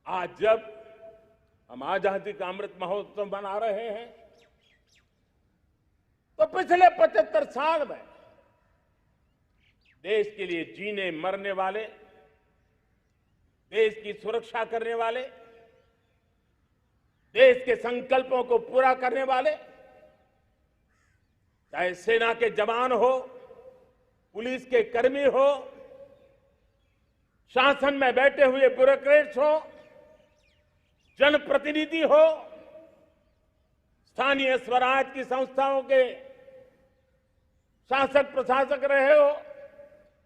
आज जब हम आजादी का अमृत महोत्सव मना रहे हैं तो पिछले 75 साल में देश के लिए जीने मरने वाले, देश की सुरक्षा करने वाले, देश के संकल्पों को पूरा करने वाले, चाहे सेना के जवान हो, पुलिस के कर्मी हो, शासन में बैठे हुए ब्यूरोक्रेट्स हो, जनप्रतिनिधि हो, स्थानीय स्वराज की संस्थाओं के शासक प्रशासक रहे हो,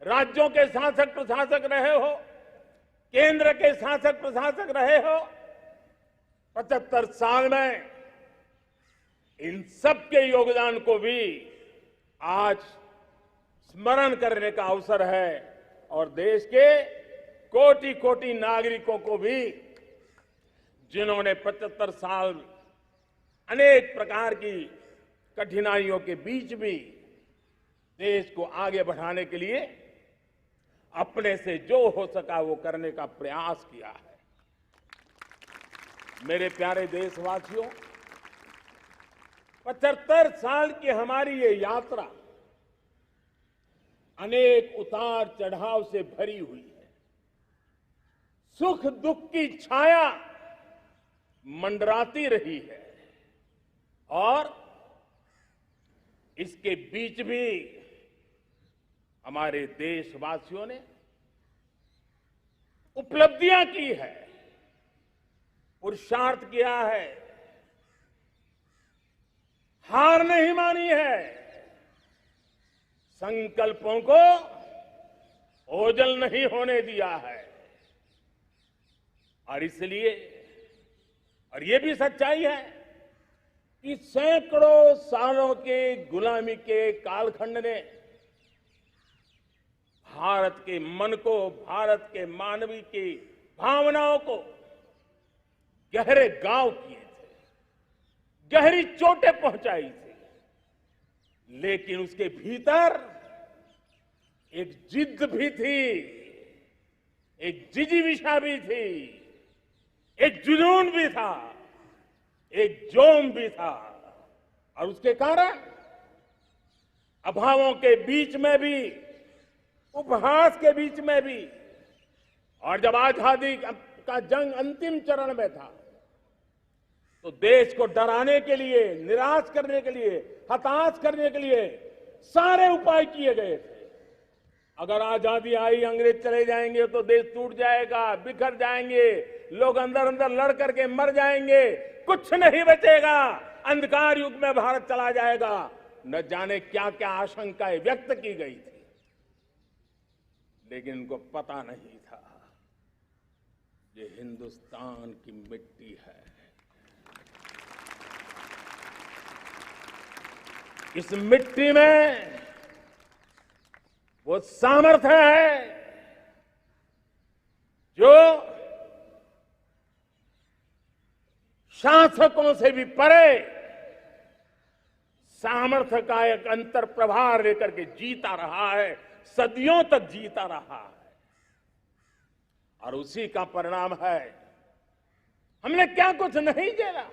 राज्यों के शासक प्रशासक रहे हो, केंद्र के शासक प्रशासक रहे हो, 75 साल में इन सबके योगदान को भी आज स्मरण करने का अवसर है और देश के कोटि कोटि नागरिकों को भी जिन्होंने 75 साल अनेक प्रकार की कठिनाइयों के बीच भी देश को आगे बढ़ाने के लिए अपने से जो हो सका वो करने का प्रयास किया है। मेरे प्यारे देशवासियों, 75 साल की हमारी ये यात्रा अनेक उतार चढ़ाव से भरी हुई है। सुख दुख की छाया मंडराती रही है और इसके बीच भी हमारे देशवासियों ने उपलब्धियां की है, पुरुषार्थ किया है, हार नहीं मानी है, संकल्पों को ओझल नहीं होने दिया है। और इसलिए और ये भी सच्चाई है कि सैकड़ों सालों के गुलामी के कालखंड ने भारत के मन को, भारत के मानवीय की भावनाओं को गहरे घाव किए थे, गहरी चोटें पहुंचाई थी, लेकिन उसके भीतर एक जिद्द भी थी, एक जिजीविषा भी थी, एक जुनून भी था, एक जोम भी था। और उसके कारण अभावों के बीच में भी, उपहास के बीच में भी, और जब आजादी का जंग अंतिम चरण में था तो देश को डराने के लिए, निराश करने के लिए, हताश करने के लिए सारे उपाय किए गए थे। अगर आजादी आई, अंग्रेज चले जाएंगे तो देश टूट जाएगा, बिखर जाएंगे, लोग अंदर अंदर लड़ करके मर जाएंगे, कुछ नहीं बचेगा, अंधकार युग में भारत चला जाएगा। न जाने क्या क्या आशंकाएं व्यक्त की गई थी, लेकिन उनको पता नहीं था ये हिंदुस्तान की मिट्टी है। इस मिट्टी में वो सामर्थ्य है जो शासकों से भी परे सामर्थ्य का एक अंतर प्रभार लेकर के जीता रहा है, सदियों तक जीता रहा है। और उसी का परिणाम है हमने क्या कुछ नहीं झेला।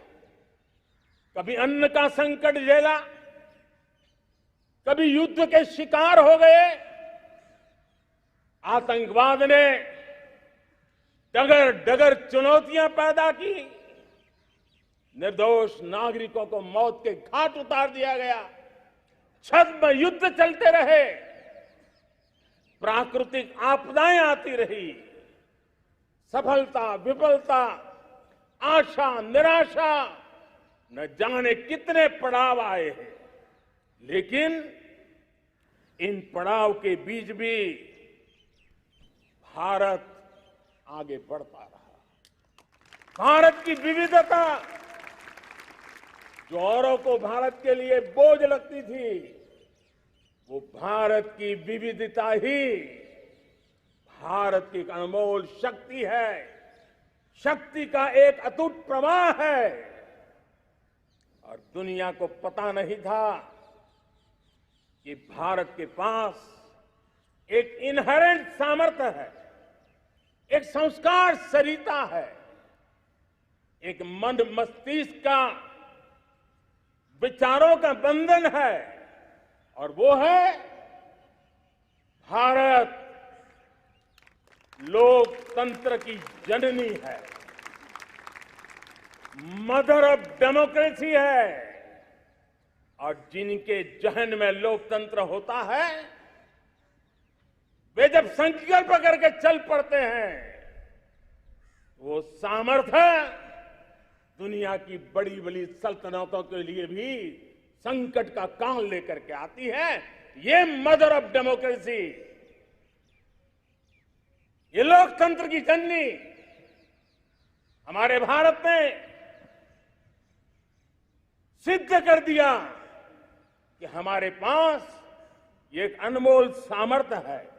कभी अन्न का संकट झेला, कभी युद्ध के शिकार हो गए, आतंकवाद ने डगर डगर चुनौतियां पैदा की, निर्दोष नागरिकों को मौत के घाट उतार दिया गया, छद्म युद्ध चलते रहे, प्राकृतिक आपदाएं आती रही, सफलता विफलता, आशा निराशा, न जाने कितने पड़ाव आए हैं, लेकिन इन पड़ाव के बीच भी भारत आगे बढ़ता रहा। भारत की विविधता जो औरों को भारत के लिए बोझ लगती थी, वो भारत की विविधता ही भारत की एक अनमोल शक्ति है, शक्ति का एक अटूट प्रवाह है। और दुनिया को पता नहीं था कि भारत के पास एक इनहेरेंट सामर्थ्य है, एक संस्कार सरिता है, एक मन मस्तिष्क का, विचारों का बंधन है और वो है भारत लोकतंत्र की जननी है, मदर ऑफ डेमोक्रेसी है। और जिनके जहन में लोकतंत्र होता है वे जब संकल्प करके चल पड़ते हैं वो सामर्थ्य दुनिया की बड़ी बड़ी सल्तनतों के लिए भी संकट का काल लेकर के आती है। ये मदर ऑफ डेमोक्रेसी, ये लोकतंत्र की जननी हमारे भारत ने सिद्ध कर दिया कि हमारे पास ये एक अनमोल सामर्थ्य है।